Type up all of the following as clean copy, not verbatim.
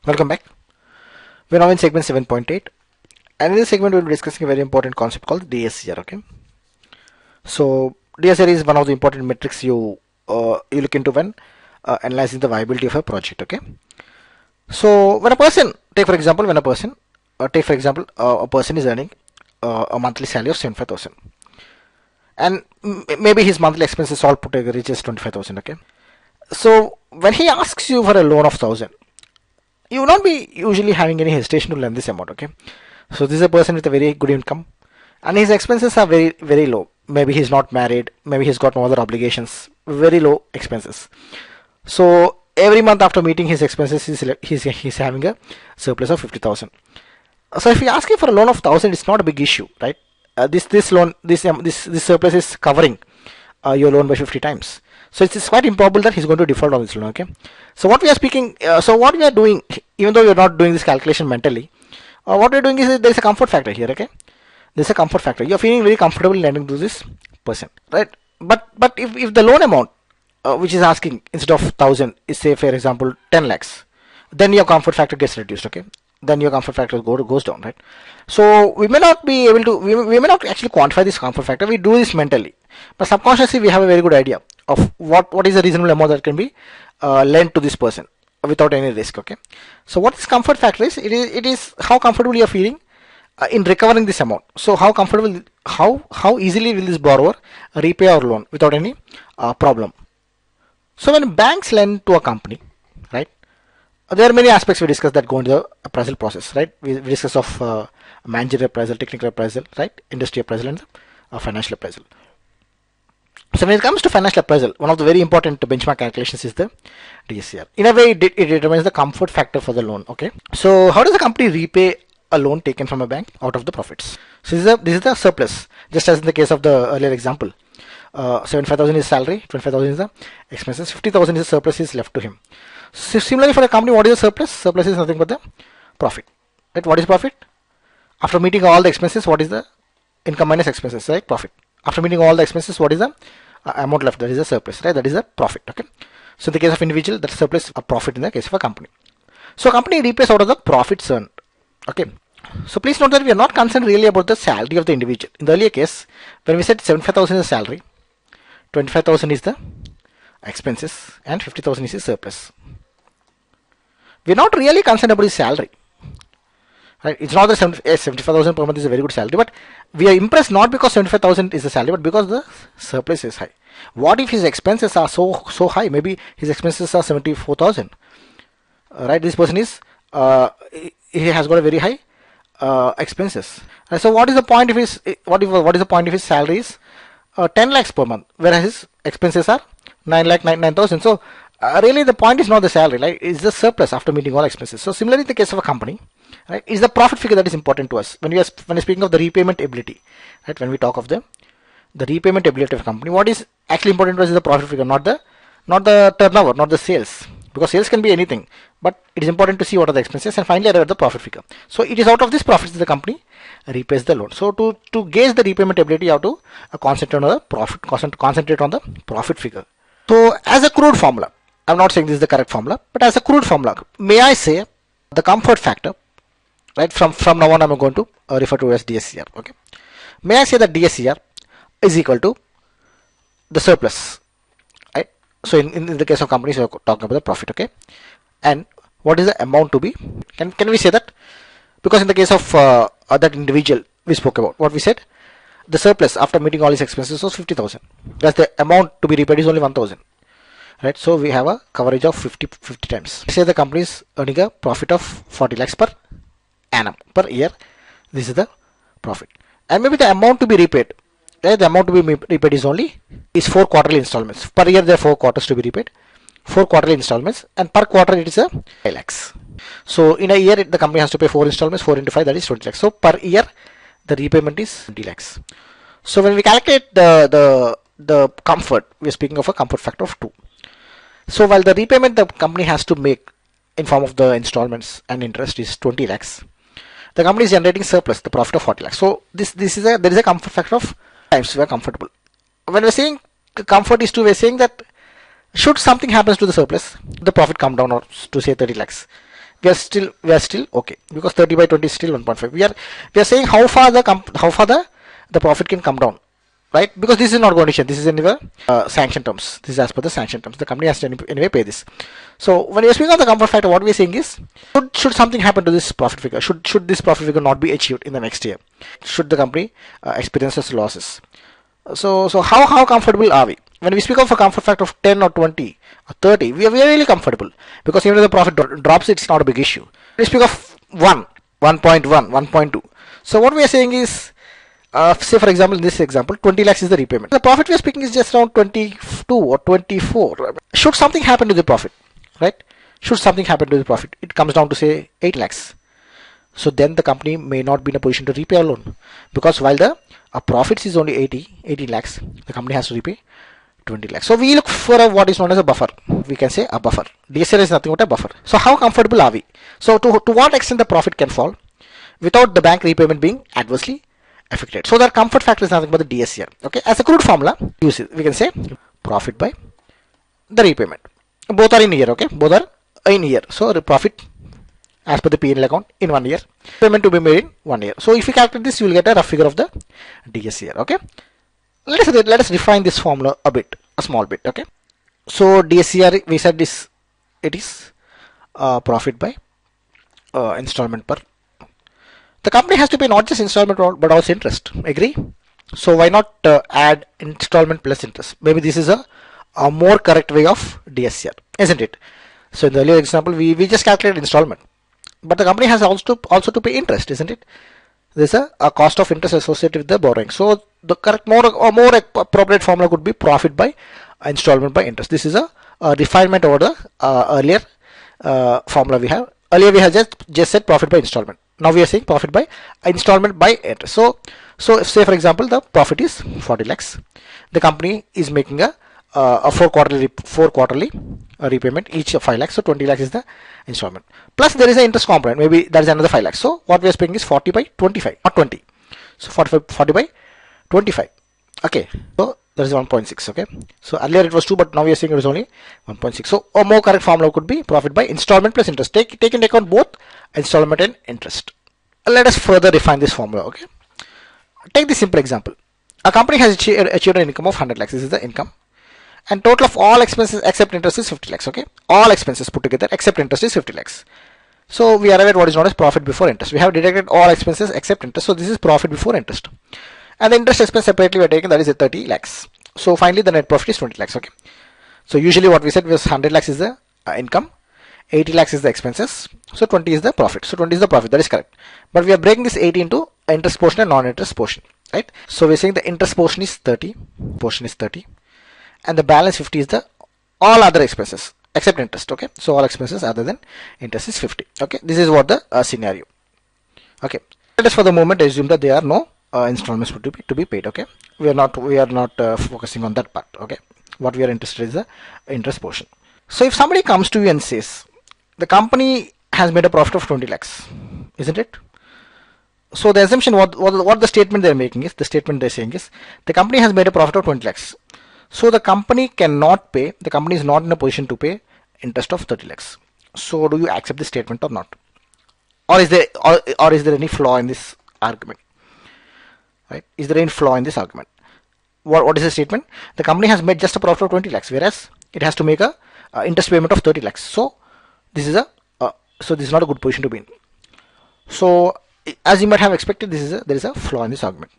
Welcome back. We're now in segment 7.8, and in this segment we'll be discussing a very important concept called Dscr. Okay, so Dscr is one of the important metrics you look into when analyzing the viability of a project. Okay, so when a person a person is earning a monthly salary of 75,000, and maybe his monthly expenses all put together reaches 25,000. Okay, so when he asks you for a loan of 1,000, you will not be usually having any hesitation to lend this amount. Okay, so this is a person with a very good income, and his expenses are very low. Maybe he's not married, maybe he's got no other obligations, very low expenses. So every month after meeting his expenses, he's having a surplus of 50,000. So if you ask him for a loan of 1,000, it's not a big issue, right? This surplus is covering your loan by 50 times. So it's quite improbable that he's going to default on this loan. Okay, so what we are doing, even though you're not doing this calculation mentally, what we're doing is there's a comfort factor here. Okay, there's a comfort factor. You're feeling very comfortable lending to this person, right? But if the loan amount which is asking instead of 1,000 is, say, for example, 10 lakhs, then your comfort factor gets reduced. Okay, then your comfort factor goes down, right? So we may not be able to, we may not actually quantify this comfort factor. We do this mentally, but subconsciously we have a very good idea of what is a reasonable amount that can be lent to this person without any risk. Okay, so what this comfort factor is, it is how comfortable you are feeling in recovering this amount. So how easily will this borrower repay our loan without any problem. So when banks lend to a company, right, there are many aspects we discuss that go into the appraisal process, right? We discuss of managerial appraisal, technical appraisal, right, industry appraisal, and financial appraisal. So when it comes to financial appraisal, one of the very important benchmark calculations is the DSCR. In a way, it determines the comfort factor for the loan. Okay, so how does the company repay a loan taken from a bank out of the profits? So this is the surplus, just as in the case of the earlier example. 75,000 is salary, 25,000 is the expenses, 50,000 is surplus is left to him. So similarly for a company, what is the surplus? Surplus is nothing but the profit. Right? What is profit? After meeting all the expenses, what is the income minus expenses? Right? Profit. After meeting all the expenses, what is the amount left? That is the surplus. Right? That is the profit. Okay. So in the case of individual, that surplus a profit in the case of a company. So a company repays out of the profits earned. Okay. So please note that we are not concerned really about the salary of the individual. In the earlier case, when we said 75,000 is salary, 25,000 is the expenses, and 50,000 is the surplus. We're not really concerned about his salary. Right? It's not that 75,000 per month is a very good salary, but we are impressed not because 75,000 is the salary, but because the surplus is high. What if his expenses are so high? Maybe his expenses are 74,000. Right? This person is he has got a very high expenses. So what is the point if his what is the point if his salary is 10 lakhs per month, whereas his expenses are 9,000. So really the point is not the salary, right? It's the surplus after meeting all expenses. So similarly in the case of a company, right, is the profit figure that is important to us when we're speaking of the repayment ability, right? When we talk of the repayment ability of a company, what is actually important to us is the profit figure, not the turnover, not the sales, because sales can be anything, but it is important to see what are the expenses and finally arrive at the profit figure. So it is out of this profits that the company repays the loan. So to gauge the repayment ability, you have to concentrate on the profit, concentrate on the profit figure. So as a crude formula, I'm not saying this is the correct formula, but as a crude formula, may I say the comfort factor, right? From now on, I'm going to refer to as DSCR. Okay, may I say that DSCR is equal to the surplus, right? So in the case of companies, we're talking about the profit. Okay, and what is the amount to be? Can we say that? Because in the case of that individual we spoke about, what we said, the surplus after meeting all his expenses was 50,000. That's the amount to be repaid is only 1,000. Right? So we have a coverage of 50 times. Say the company is earning a profit of 40 lakhs per annum per year. This is the profit, and maybe the amount to be repaid. Right? The amount to be repaid is 4 quarterly installments per year. There are 4 quarters to be repaid. 4 quarterly installments, and per quarter it is a 5 lakhs. So in a year the company has to pay 4 installments, 4 into 5, that is 20 lakhs. So per year the repayment is 20 lakhs. So when we calculate the comfort, we are speaking of a comfort factor of 2. So while the repayment the company has to make in form of the installments and interest is 20 lakhs, the company is generating surplus, the profit of 40 lakhs. So there is a comfort factor of times we are comfortable. When we are saying comfort is 2, we are saying that should something happens to the surplus, the profit come down or to say 30 lakhs, we are still okay, because 30 by 20 is still 1.5. We are saying how far the profit can come down, right? Because this is not condition, this is in the sanction terms. This is as per the sanction terms. The company has to anyway pay this. So when we are speaking of the comfort factor, what we are saying is, should something happen to this profit figure, should this profit figure not be achieved in the next year, should the company experiences losses. So how comfortable are we? When we speak of a comfort factor of 10 or 20 or 30, we are really comfortable, because even if the profit drops, it's not a big issue. We speak of 1, 1.1, 1.2. So what we are saying is, say for example, in this example, 20 lakhs is the repayment. The profit we are speaking is just around 22 or 24. Should something happen to the profit, right? Should something happen to the profit, it comes down to say 8 lakhs. So then the company may not be in a position to repay a loan, because while the profits is only 80 lakhs, the company has to repay 20 lakhs. So we look for what is known as a buffer. We can say a buffer. Dscr is nothing but a buffer. So how comfortable are we? So to what extent the profit can fall without the bank repayment being adversely affected? So the comfort factor is nothing but the Dscr. Okay, as a crude formula, use it. We can say profit by the repayment. Both are in year. Okay, both are in year. So the profit as per the P&L account in 1 year, payment to be made in 1 year. So if you calculate this, you will get a rough figure of the Dscr. Okay, let us refine this formula a small bit. Okay, so Dscr, we said this, it is profit by installment per. The company has to pay not just installment but also interest. Agree? So why not add installment plus interest? Maybe this is a more correct way of Dscr, isn't it? So in the earlier example, we just calculated installment, but the company has also to pay interest, isn't it? There's a cost of interest associated with the borrowing. So the correct more appropriate formula could be profit by installment by interest. This is a refinement over the earlier formula we have. Earlier we have just said profit by installment. Now we are saying profit by installment by interest. So if, say for example, the profit is 40 lakhs, the company is making a 4 quarterly repayment, each of 5 lakhs. So 20 lakhs is the installment. Plus there is an interest component. Maybe that is another 5 lakhs. So what we are paying is 40 by 25, not 20. So 40 by 25. Okay. So that is 1.6. Okay. So earlier it was 2, but now we are saying it is only 1.6. So a more correct formula could be profit by installment plus interest. Take into account both installment and interest. Let us further refine this formula. Okay. Take this simple example. A company has achieved an income of 100 lakhs. This is the income. And total of all expenses except interest is 50 lakhs. Okay, all expenses put together except interest is 50 lakhs. So we arrive at what is known as profit before interest. We have deducted all expenses except interest. So this is profit before interest. And the interest expense separately we are taking, that is 30 lakhs. So finally the net profit is 20 lakhs. Okay. So usually what we said was 100 lakhs is the income, 80 lakhs is the expenses. So 20 is the profit. So 20 is the profit. That is correct. But we are breaking this 80 into interest portion and non-interest portion. Right. So we are saying the interest portion is 30. And the balance 50 is the all other expenses except interest. Okay, so all expenses other than interest is 50. Okay, this is what the scenario. Okay, let us for the moment assume that there are no installments to be paid. Okay, we are not focusing on that part. Okay, what we are interested in is the interest portion. So if somebody comes to you and says the company has made a profit of 20 lakhs, isn't it? So the assumption, what the statement they are making is, the statement they are saying is the company has made a profit of 20 lakhs. So the company cannot pay, the company is not in a position to pay interest of 30 lakhs. So do you accept this statement or not? Or is there any flaw in this argument? Right? Is there any flaw in this argument? What is the statement? The company has made just a profit of 20 lakhs, whereas it has to make a interest payment of 30 lakhs. So this is not a good position to be in. So as you might have expected, there is a flaw in this argument.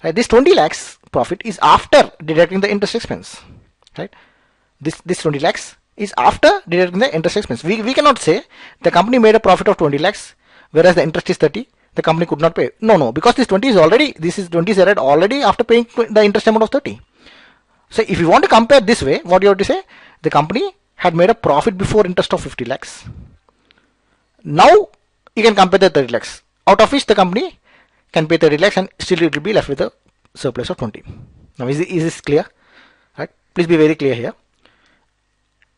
Right? This 20 lakhs profit is after deducting the interest expense. Right? This 20 lakhs is after deducting the interest expense. We cannot say the company made a profit of 20 lakhs whereas the interest is 30. The company could not pay. No, because this 20 is already after paying the interest amount of 30. So if you want to compare this way, what you have to say, the company had made a profit before interest of 50 lakhs. Now you can compare the 30 lakhs, out of which the company can pay 30 lakhs and still it will be left with a surplus of 20. Now is this clear? Right? Please be very clear here.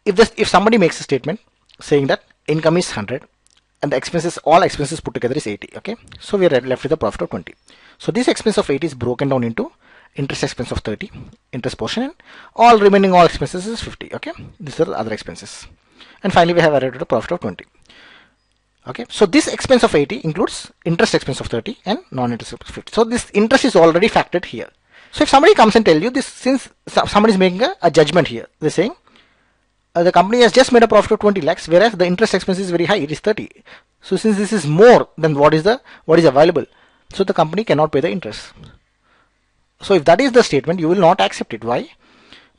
If somebody makes a statement saying that income is 100 and the all expenses put together is 80, okay, so we are left with a profit of 20. So this expense of 80 is broken down into interest expense of 30, interest portion, and all expenses is 50. Okay, these are the other expenses, and finally we have arrived at a profit of 20. Okay, so this expense of 80 includes interest expense of 30 and non-interest expense of 50. So this interest is already factored here. So if somebody comes and tell you this, since somebody is making a judgment here, they're saying the company has just made a profit of 20 lakhs, whereas the interest expense is very high, it is 30. So since this is more than what is available, so the company cannot pay the interest. So if that is the statement, you will not accept it. Why?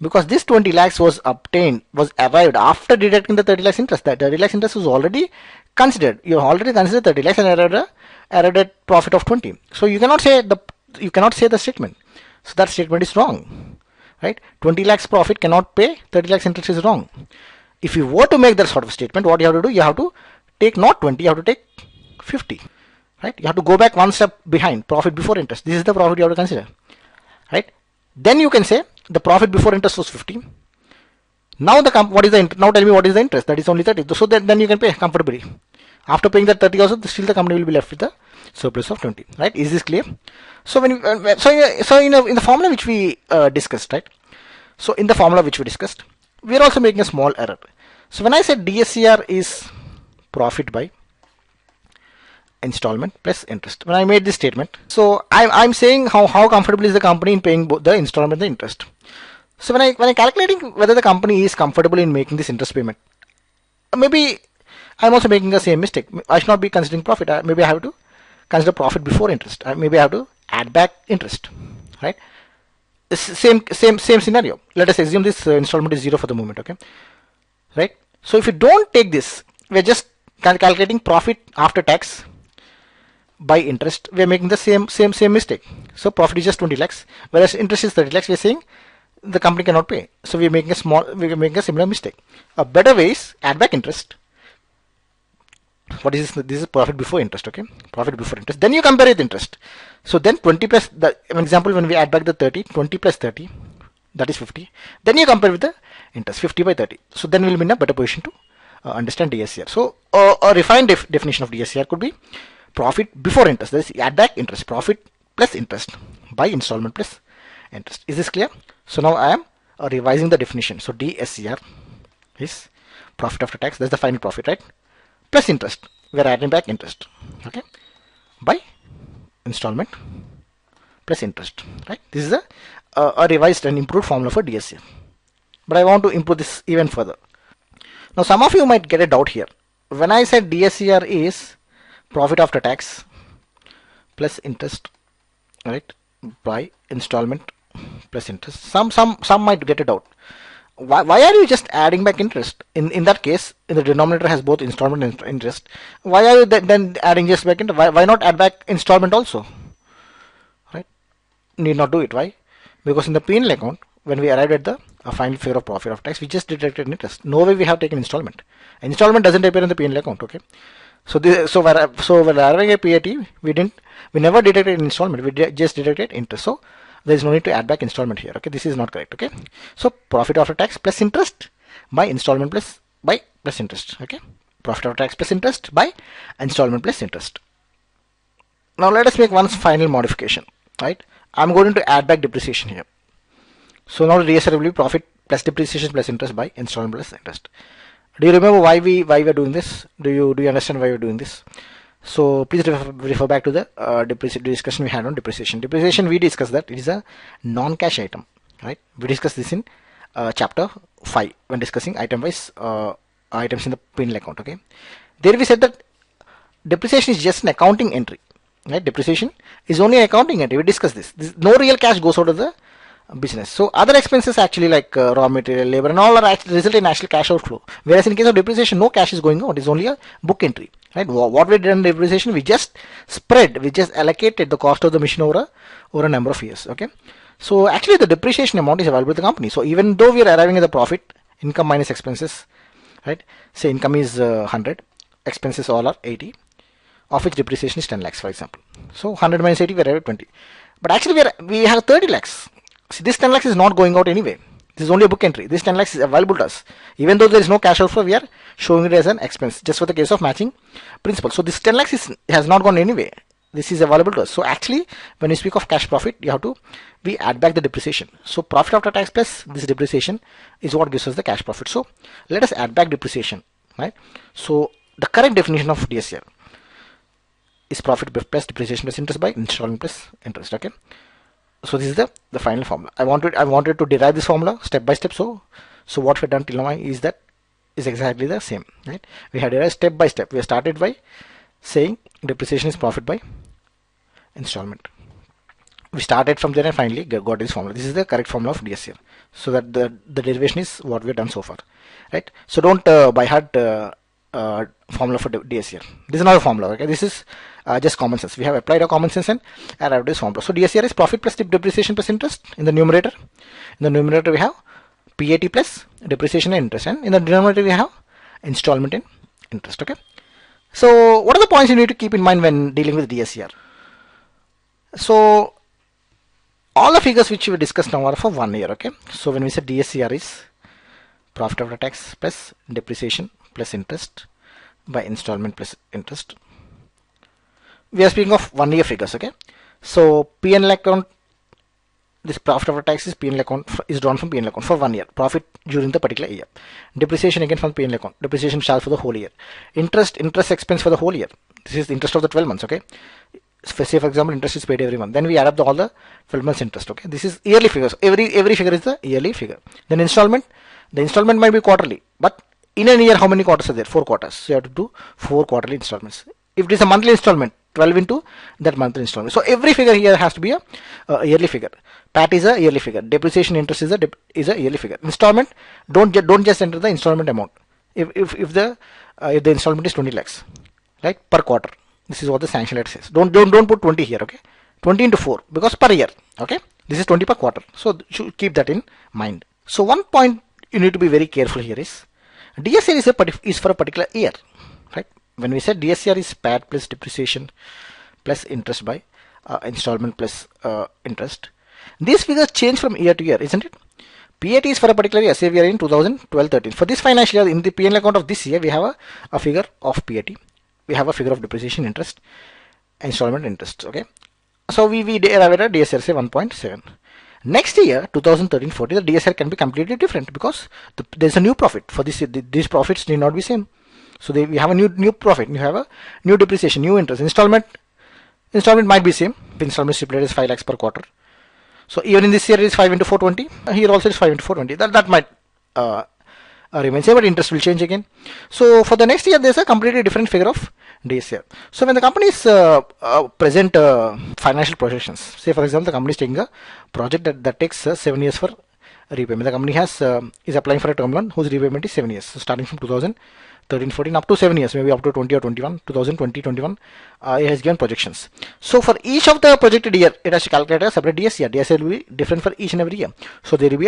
Because this 20 lakhs was arrived after deducting the 30 lakhs interest. That 30 lakhs interest was already considered. You already considered 30 lakhs and added a profit of 20. So you cannot say the statement. So that statement is wrong, right? 20 lakhs profit cannot pay 30 lakhs interest is wrong. If you were to make that sort of statement, what you have to do? You have to take not 20, you have to take 50, right? You have to go back one step behind. Profit before interest. This is the profit you have to consider, right? Then you can say the profit before interest was 50. Now now tell me what is the interest? That is only 30. So then you can pay comfortably. After paying that 30 also, still the company will be left with the surplus of 20, right? Is this clear? So in the formula which we discussed, right? So in the formula which we discussed, we are also making a small error. So when I said DSCR is profit by installment plus interest, when I made this statement, so I'm saying how comfortable is the company in paying both the installment and the interest. So when I calculating whether the company is comfortable in making this interest payment, maybe I'm also making the same mistake. I should not be considering profit. Maybe I have to consider profit before interest. Maybe I have to add back interest, right? Same scenario. Let us assume this installment is 0 for the moment, okay, right? So if you don't take this, we're just calculating profit after tax by interest. We're making the same mistake. So profit is just 20 lakhs, whereas interest is 30 lakhs. We're saying the company cannot pay. So we're making a similar mistake. A better way is add back interest. What is this? This is profit before interest, okay? Profit before interest. Then you compare it with interest. So then 20 plus the example, when we add back the 30, 20 plus 30, that is 50. Then you compare with the interest, 50 by 30. So then we'll be in a better position to understand DSCR. So a refined definition of DSCR could be profit before interest. That is add back interest, profit plus interest by installment plus interest. Is this clear? So now I am revising the definition. So DSCR is profit after tax. That's the final profit, right? Plus interest. We are adding back interest, okay, by installment plus interest, right? This is a revised and improved formula for DSCR. But I want to improve this even further. Now some of you might get a doubt here. When I said DSCR is profit after tax plus interest, right, by installment plus interest, some might get a doubt. Why are you just adding back interest? In that case, in the denominator has both installment and interest. Why are you then adding just back interest? Why not add back installment also? Right? Need not do it. Why? Because in the P&L account, when we arrived at the final figure of profit of tax, we just deducted interest. No way we have taken installment. Installment doesn't appear in the P&L account. Okay. So when arriving at PAT, we never deducted installment. We just deducted interest. So there is no need to add back installment here. Okay, this is not correct. Okay, so profit after tax plus interest by installment plus interest. Okay, profit after tax plus interest by installment plus interest. Now let us make one final modification. Right, I'm going to add back depreciation here. So now the DSCR will be profit plus depreciation plus interest by installment plus interest. Do you remember why we are doing this? Do you understand why we're doing this? So please refer back to the discussion we had on depreciation. Depreciation, we discussed that it is a non-cash item, right? We discussed this in chapter 5 when discussing item-wise items in the P&L account. Okay, there we said that depreciation is just an accounting entry, right? Depreciation is only an accounting entry. We discussed this. No real cash goes out of the business. So other expenses actually like raw material, labor and all are actually result in actual cash outflow. Whereas in case of depreciation, no cash is going out. It is only a book entry. Right? What we did in depreciation, we just allocated the cost of the machine over a number of years. Okay. So actually the depreciation amount is available to the company. So even though we are arriving at the profit, income minus expenses, right? Say income is 100, expenses all are 80, of which depreciation is 10 lakhs for example. So 100 minus 80, we arrive at 20. But actually we have 30 lakhs. See, this 10 lakhs is not going out anyway. This is only a book entry. This 10 lakhs is available to us. Even though there is no cash outflow, we are showing it as an expense just for the case of matching principal. So this 10 lakhs has not gone anyway. This is available to us. So actually, when you speak of cash profit, we add back the depreciation. So profit after tax plus this depreciation is what gives us the cash profit. So let us add back depreciation, right? So the correct definition of DSCR is profit plus depreciation plus interest by installment plus interest. Okay, so this is the final formula. I wanted to derive this formula step by step. So what we've done till now is exactly the same, right? We had derived step by step. We started by saying depreciation is profit by installment. We started from there and finally got this formula. This is the correct formula of DSCR. So that the derivation is what we've done so far, right? So don't by heart formula for DSCR. This is not a formula. Okay, this is just common sense. We have applied our common sense and arrived at this formula. So DSCR is profit plus depreciation plus interest in the numerator. In the numerator we have PAT plus depreciation and interest, and in the denominator we have installment and interest. Okay. So what are the points you need to keep in mind when dealing with DSCR? So all the figures which we discussed now are for 1 year. Okay. So when we say DSCR is profit after tax plus depreciation plus interest by installment plus interest, we are speaking of 1 year figures. Okay. So P&L account, this profit after tax is P&L account is drawn from P&L account for 1 year, profit during the particular year. Depreciation again from P&L account, depreciation charge for the whole year. Interest expense for the whole year. This is the interest of the 12 months. Okay. Say for example interest is paid every month, then we add up all the 12 months interest. Okay, this is yearly figures. Every figure is the yearly figure. Then installment, the installment might be quarterly, but in a year how many quarters are there? 4 quarters. So you have to do 4 quarterly installments. If it is a monthly installment, 12 into that monthly installment. So every figure here has to be a yearly figure. PAT is a yearly figure. Depreciation interest is a yearly figure. Installment, don't just enter the installment amount. If the installment is 20 lakhs, right, per quarter. This is what the sanction letter says. Don't put 20 here. Okay, 20 into 4 because per year. Okay, this is 20 per quarter. So should keep that in mind. So one point you need to be very careful here is DSCR is for a particular year, right? When we said DSCR is PAT plus depreciation plus interest by installment plus interest, these figures change from year to year, isn't it? PAT is for a particular year. Say we are in 2012-13. For this financial year, in the P&L account of this year, we have a figure of PAT. We have a figure of depreciation, interest, installment, interest. Okay, so we arrive at a DSCR say 1.7. Next year 2013-14, the DSCR can be completely different because there is a new profit. For this, these profits need not be same. So we have a new profit. You have a new depreciation, new interest. Installment might be same. Installment stipulated is 5 lakhs per quarter. So even in this year it is 5 into 420. Here also it is 5 into 420. That might remain same, but interest will change again. So for the next year there is a completely different figure of DSCR. So when the companies present financial projections, say for example the company is taking a project that takes 7 years for repayment. The company is applying for a term loan whose repayment is 7 years. So starting from 2013-14 up to 7 years, maybe up to 20 or 21, 2020-21, it has given projections. So for each of the projected year, it has to calculate a separate DSCR. DSCR will be different for each and every year. So there will be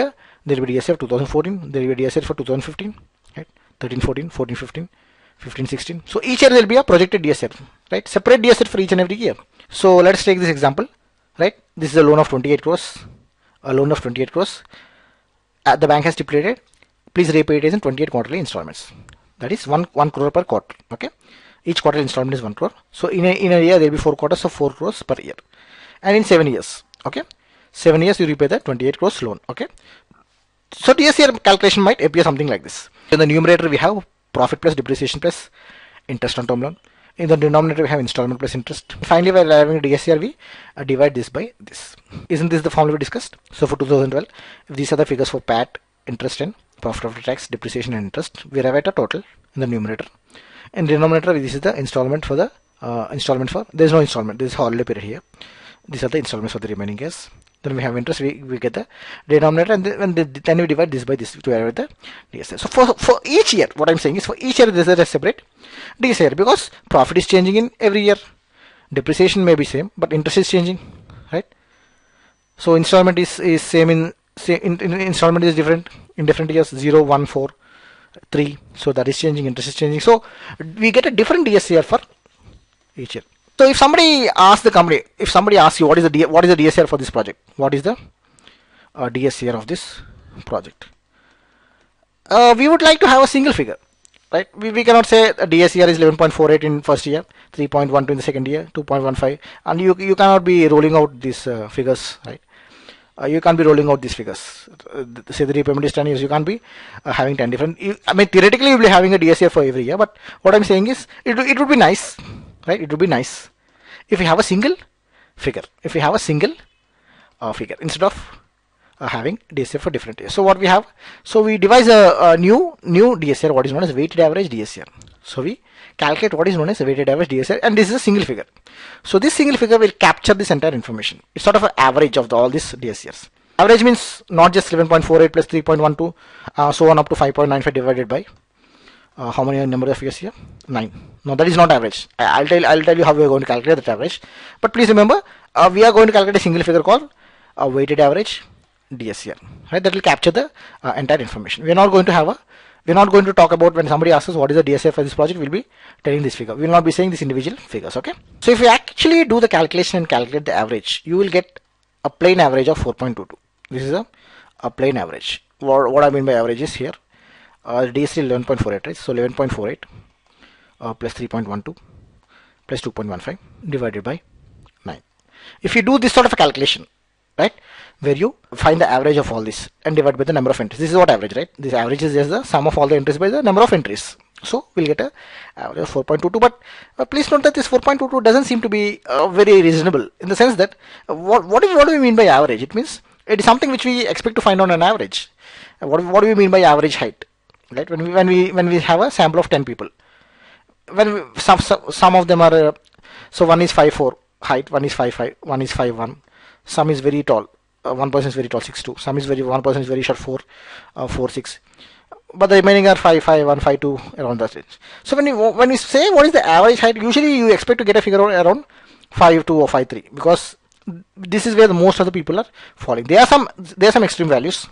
DSCR of 2014, there will be DSCR for 2015, right? 13-14, 14-15, 15-16. So each year there will be a projected DSCR, right? Separate DSCR for each and every year. So let's take this example, right? This is a loan of 28 crores. A loan of 28 crores. The bank has stipulated, please repay it in 28 quarterly installments. That is 1 crore per quarter. Okay, each quarter installment is 1 crore. So in a year there will be 4 quarters, so 4 crores per year, and in 7 years. Okay, 7 years you repay the 28 crores loan. Okay, so DSCR calculation might appear something like this. In the numerator we have profit plus depreciation plus interest on term loan. In the denominator we have installment plus interest. Finally, while having a DSCR, we divide this by this. Isn't this the formula we discussed? So for 2012, if these are the figures for PAT, interest and profit after tax, depreciation and interest, we arrive at a total in the numerator. In denominator, this is the installment for the there is no installment, there is holiday period here. These are the installments for the remaining years. Then we have interest, we get the denominator, and then we divide this by this to arrive at the DSCR. So for each year, what I'm saying is for each year there is a separate DSCR because profit is changing in every year. Depreciation may be same, but interest is changing, right? So installment is same in installment is different in different years, 0, 1, 4, 3. So that is changing, interest is changing. So we get a different DSCR for each year. So if somebody asks the company, if somebody asks you what is the DSCR for this project, what is the DSCR of this project, we would like to have a single figure, right? We cannot say a DSCR is 11.48 in first year, 3.12 in the second year, 2.15, and you cannot be rolling out these figures, right? You can't be rolling out these figures. Say the repayment is 10 years, you can't be having 10 different. I mean, theoretically, you'll be having a DSCR for every year, but what I'm saying is, it would be nice, right? It would be nice if you have a single figure. If you have a single figure instead of having DSCR for different years. So what we have, so we devise a new DSCR, what is known as weighted average DSCR. So we calculate what is known as a weighted average DSCR, and this is a single figure. So this single figure will capture this entire information. It's sort of an average of all these DSCRs. Average means not just 11.48 plus 3.12, so on up to 5.95 divided by how many number of figures here? 9. No, that is not average. I'll tell you how we are going to calculate that average. But please remember, we are going to calculate a single figure called weighted average DSCR. Right? That will capture the entire information. We're not going to talk about, when somebody asks us what is the DSCR for this project, we'll be telling this figure. We will not be saying these individual figures. Okay. So if you actually do the calculation and calculate the average, you will get a plain average of 4.22. This is a plain average. What I mean by average is here. DSCR 11.48, right? So 11.48 plus 3.12 plus 2.15 divided by 9. If you do this sort of a calculation, right, where you find the average of all this and divide by the number of entries. This is what average, right? This average is just the sum of all the entries by the number of entries. So we'll get a average of 4.22. But please note that this 4.22 doesn't seem to be very reasonable, in the sense that what do we mean by average? It means it is something which we expect to find on an average. What do we mean by average height? Right? When we have a sample of 10 people, some of them are so one is 5'4" height, one is 5'5", one is 5'1", some is very tall. One person is very tall, 6'2". One person is very short, 4'6". But the remaining are 5'5", 1, 5'2", around that range. So when we say what is the average height, usually you expect to get a figure around 5'2" or 5'3", because this is where the most of the people are falling. There are some extreme values,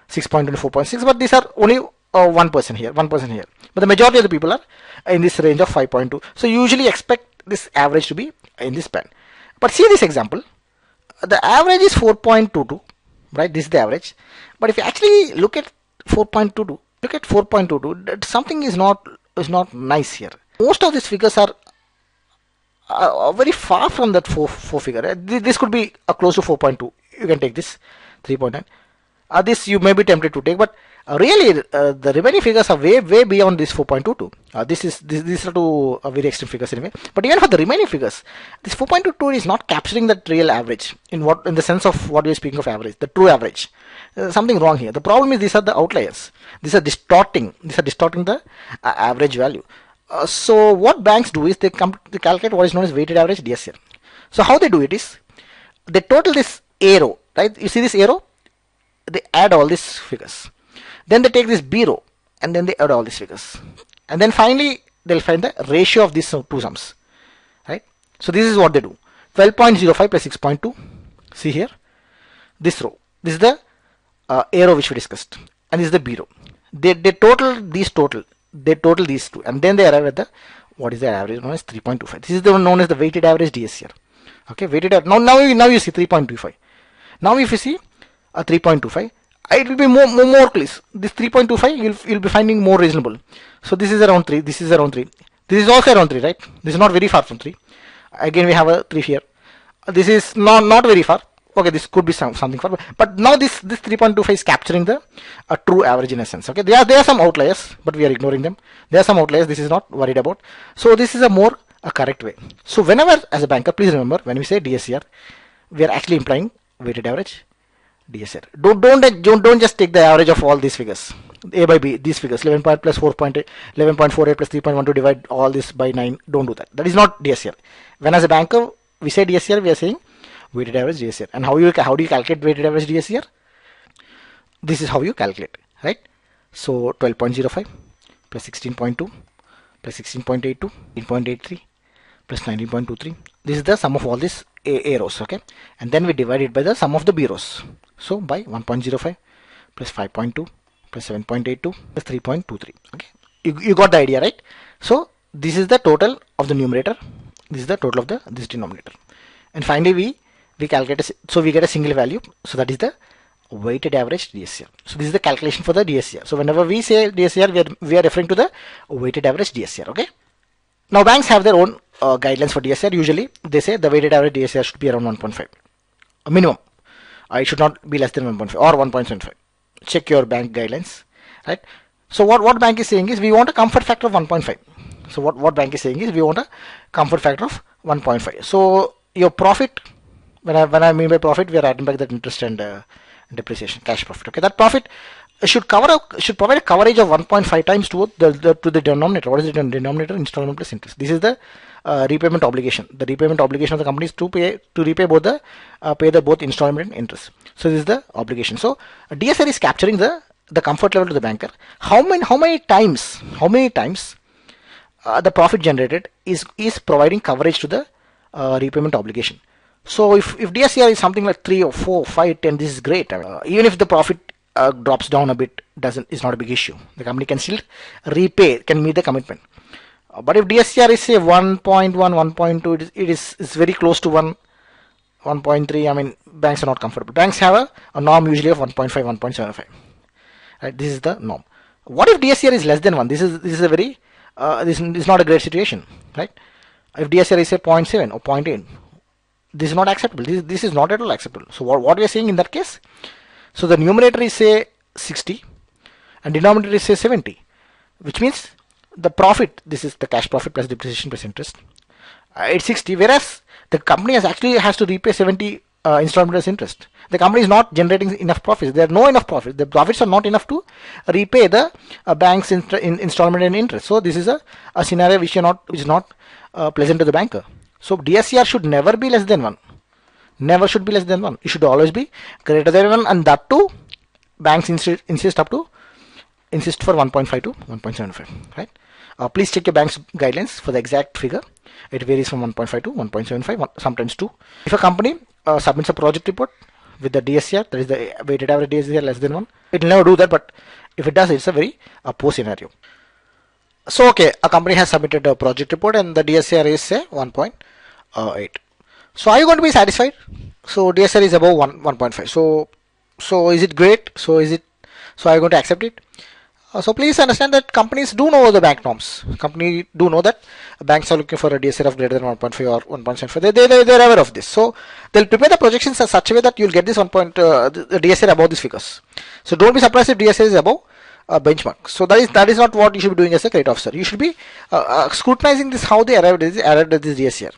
6.2 to 4.6, but these are only 1% here, 1% here. But the majority of the people are in this range of 5.2. So you usually expect this average to be in this band. But see this example. The average is 4.22, right? This is the average. But if you actually look at 4.22, something is not nice here. Most of these figures are very far from that 4 figure. This could be close to 4.2. You can take this 3.9. This you may be tempted to take, but really the remaining figures are way beyond this 4.22. These are two very extreme figures anyway. But even for the remaining figures, this 4.22 is not capturing that real average in the sense of what we are speaking of average, the true average. Something wrong here. The problem is these are the outliers. These are distorting the average value. So what banks do is they calculate what is known as weighted average DSCR. So how they do it is they total this arrow, right? You see this arrow? They add all these figures. Then they take this B row and then they add all these figures. And then finally they'll find the ratio of these two sums. Right? So this is what they do. 12.05 plus 6.2. See here. This row. This is the arrow which we discussed. And this is the B row. They total these two. And then they arrive at what is the average known as 3.25. This is the one known as the weighted average DSCR. Okay, weighted average. Now you see 3.25. Now if you see 3.25, it will be more clear. This 3.25 you'll be finding more reasonable. So this is around 3, this is around 3, this is also around 3, right? This is not very far from 3. Again we have a 3 here. This is not very far. Okay, this could be something far, but now this 3.25 is capturing the true average in a sense. Okay, there are some outliers, but we are ignoring them. There are some outliers, this is not worried about. So this is a correct way. So whenever, as a banker, please remember, when we say DSCR, we are actually implying weighted average DSCR. Don't just take the average of all these figures, A by B, these figures, 11 plus 4.8, 11.48 plus 3.12, divide all this by 9. Don't do that. That is not DSCR. When as a banker we say DSCR, we are saying weighted average DSCR. And how do you calculate weighted average DSCR? This is how you calculate, right? So 12.05 plus 16.2 plus 16.82, 18.83 plus 19.23. This is the sum of all these A rows, okay? And then we divide it by the sum of the B rows. So by 1.05 plus 5.2 plus 7.82 plus 3.23. Okay, you got the idea, right? So this is the total of the numerator. This is the total of this denominator. And finally we calculate so we get a single value. So that is the weighted average DSCR. So this is the calculation for the DSCR. So whenever we say DSCR, we are referring to the weighted average DSCR. Okay. Now banks have their own guidelines for DSCR. Usually they say the weighted average DSCR should be around 1.5, a minimum. It should not be less than 1.5 or 1.75. Check your bank guidelines, right? So what bank is saying is we want a comfort factor of 1.5. So what bank is saying is we want a comfort factor of 1.5. So your profit, when I mean by profit, we are adding back that interest and depreciation, cash profit. Okay, that profit should provide a coverage of 1.5 times to the denominator. What is the denominator? Installment plus interest. This is the repayment obligation. The repayment obligation of the company is to repay both both installment and interest. So this is the obligation. So DSR is capturing the comfort level to the banker. How many times the profit generated is providing coverage to the repayment obligation. So if DSCR is something like 3 or 4, 5, 10, this is great. Even if the profit drops down a bit, is not a big issue. The company can still repay, can meet the commitment. But if DSCR is say 1.1, 1.2, it is very close to 1.3. I mean, banks are not comfortable. Banks have a norm usually of 1.5, 1.75. Right, this is the norm. What if DSCR is less than 1? This is a very this is not a great situation, right? If DSCR is say 0.7 or 0.8, this is not acceptable. This is not at all acceptable. So what we are saying in that case? So the numerator is say 60 and denominator is say 70, which means the profit, this is the cash profit plus depreciation plus interest, it's 60, whereas the company has to repay 70 installment plus interest. The company is not generating enough profits. There are no enough profits. The profits are not enough to repay the bank's installment and interest. So this is a scenario which is not pleasant to the banker. So DSCR should never be less than 1. Never should be less than 1. It should always be greater than 1, and that too banks insist for 1.5 to 1.75. Right? Please check your bank's guidelines for the exact figure. It varies from 1.5 to 1.75, sometimes 2. If a company submits a project report with the DSCR, that is the weighted average DSCR less than 1, it will never do that, but if it does, it's a very poor scenario. So okay, a company has submitted a project report and the DSCR is say 1.8. So are you going to be satisfied? So DSCR is above 1.5. So is it great? So are you going to accept it? So please understand that companies do know the bank norms. Company do know that banks are looking for a DSCR of greater than 1.5 or 1.75. They're aware of this. So they'll prepare the projections in such a way that you'll get this the DSCR above these figures. So don't be surprised if DSCR is above benchmark. So that is not what you should be doing as a credit officer. You should be scrutinizing this, how they arrived at this DSCR.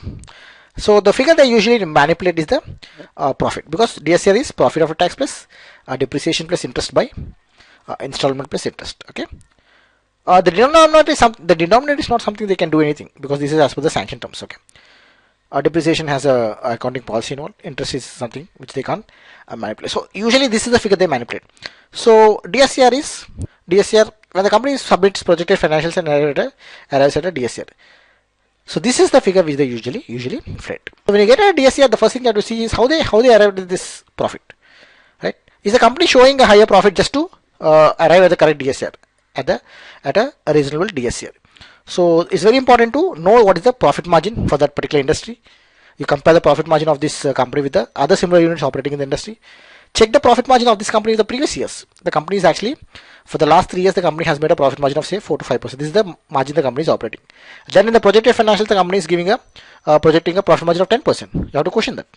So the figure they usually manipulate is the profit, because DSCR is profit after tax plus depreciation plus interest by installment plus interest. Okay. The denominator is not something they can do anything, because this is as per the sanction terms. Okay. Depreciation has a accounting policy involved. Interest is something which they can't manipulate. So usually this is the figure they manipulate. So DSCR when the company submits projected financials and arrives at a DSCR. So this is the figure which they usually fret. So when you get a DSCR, the first thing you have to see is how they arrived at this profit. Right? Is the company showing a higher profit just to arrive at the correct DSCR at a reasonable DSCR? So it's very important to know what is the profit margin for that particular industry. You compare the profit margin of this company with the other similar units operating in the industry. Check the profit margin of this company in the previous years. The company is actually, for the last 3 years, the company has made a profit margin of say 4 to 5%. This is the margin the company is operating. Then in the projected financials, the company is projecting a profit margin of 10%. You have to question that,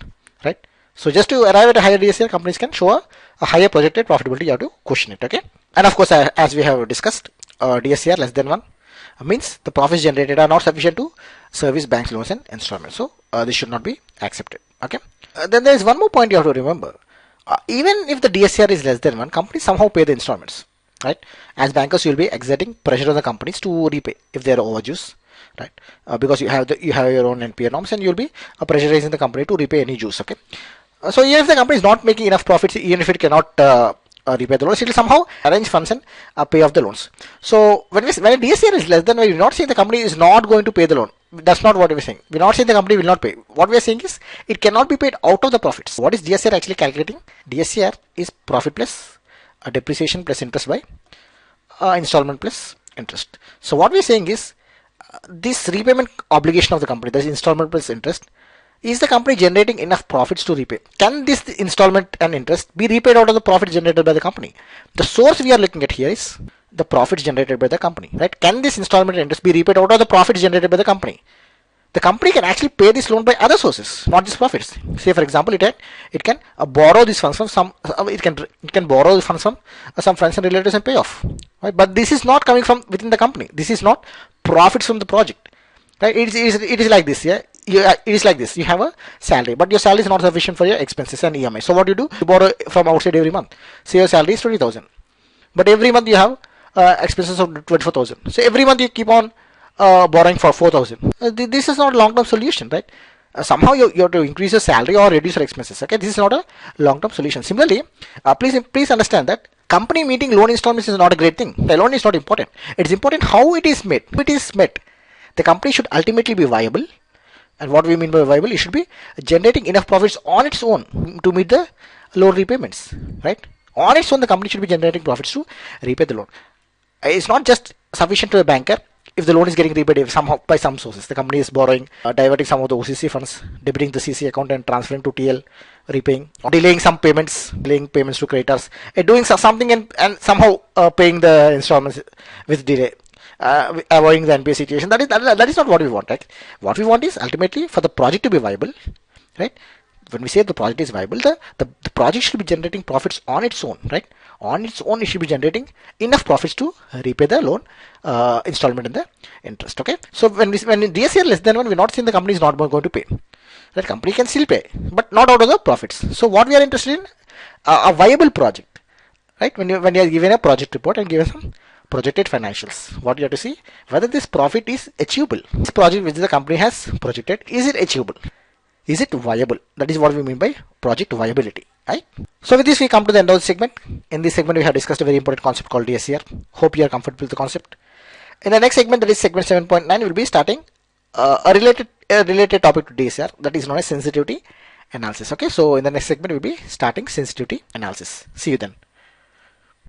right? So just to arrive at a higher DSCR, companies can show a higher projected profitability. You have to question it, okay? And of course, as we have discussed, DSCR less than 1 means the profits generated are not sufficient to service banks' loans and installments. So this should not be accepted, okay? Then there is one more point you have to remember. Even if the DSCR is less than 1, companies somehow pay the installments, right? As bankers, you will be exerting pressure on the companies to repay if they are overdues, right? Because you have your own NPA norms, and you will be pressurizing the company to repay any dues, okay? So even if the company is not making enough profits, even if it cannot repay the loans, it will somehow arrange funds and pay off the loans. So when a DSCR is less than 1, we are not saying the company is not going to pay the loan. That's not what we're saying. We're not saying the company will not pay. What we're saying is it cannot be paid out of the profits. What is DSCR actually calculating? DSCR is profit plus depreciation plus interest by installment plus interest. So what we're saying is this repayment obligation of the company, that is installment plus interest, is the company generating enough profits to repay? Can this installment and interest be repaid out of the profits generated by the company? The source we are looking at here is the profits generated by the company, right? Can this installment and interest be repaid out of the profits generated by the company? the company can actually pay this loan by other sources, not just profits. Say for example, it can borrow these funds from some, it can borrow the funds from some friends and relatives and pay off. Right? But this is not coming from within the company. This is not profits from the project. Right? It is like this. Yeah. It is like this. You have a salary, but your salary is not sufficient for your expenses and EMI. So what do? You borrow from outside every month. Say your salary is 20,000, but every month you have expenses of 24,000. So every month you keep on borrowing for 4,000. This is not a long-term solution, right? Somehow you have to increase your salary or reduce your expenses. Okay, this is not a long-term solution. Similarly, please understand that company meeting loan installments is not a great thing. The loan is not important. It's important how it is met. If it is met, the company should ultimately be viable. And what we mean by viable, it should be generating enough profits on its own to meet the loan repayments, right? On its own, the company should be generating profits to repay the loan. It's not just sufficient to a banker if the loan is getting repaid somehow by some sources. The company is borrowing, diverting some of the OCC funds, debiting the CC account and transferring to TL, repaying, or delaying some payments, delaying payments to creditors, doing something and somehow paying the installments with delay. Avoiding the NPA situation. That is not what we want, right? What we want is ultimately for the project to be viable, right? When we say the project is viable, the project should be generating profits on its own, right? On its own, it should be generating enough profits to repay the loan installment and the interest. Okay. So when DSCR less than 1, we're not saying the company is not going to pay. That company can still pay, but not out of the profits. So what we are interested in, a viable project, right? When you are given a project report and given some projected financials, what you have to see whether this profit is achievable. This project which the company has projected, is it achievable? Is it viable? That is what we mean by project viability, right? So with this we come to the end of the segment. In this segment we have discussed a very important concept called DSCR. Hope you are comfortable with the concept. In the next segment, that is segment 7.9, we'll be starting a related topic to DSCR, that is known as sensitivity analysis. Okay, so in the next segment we'll be starting sensitivity analysis. See you then.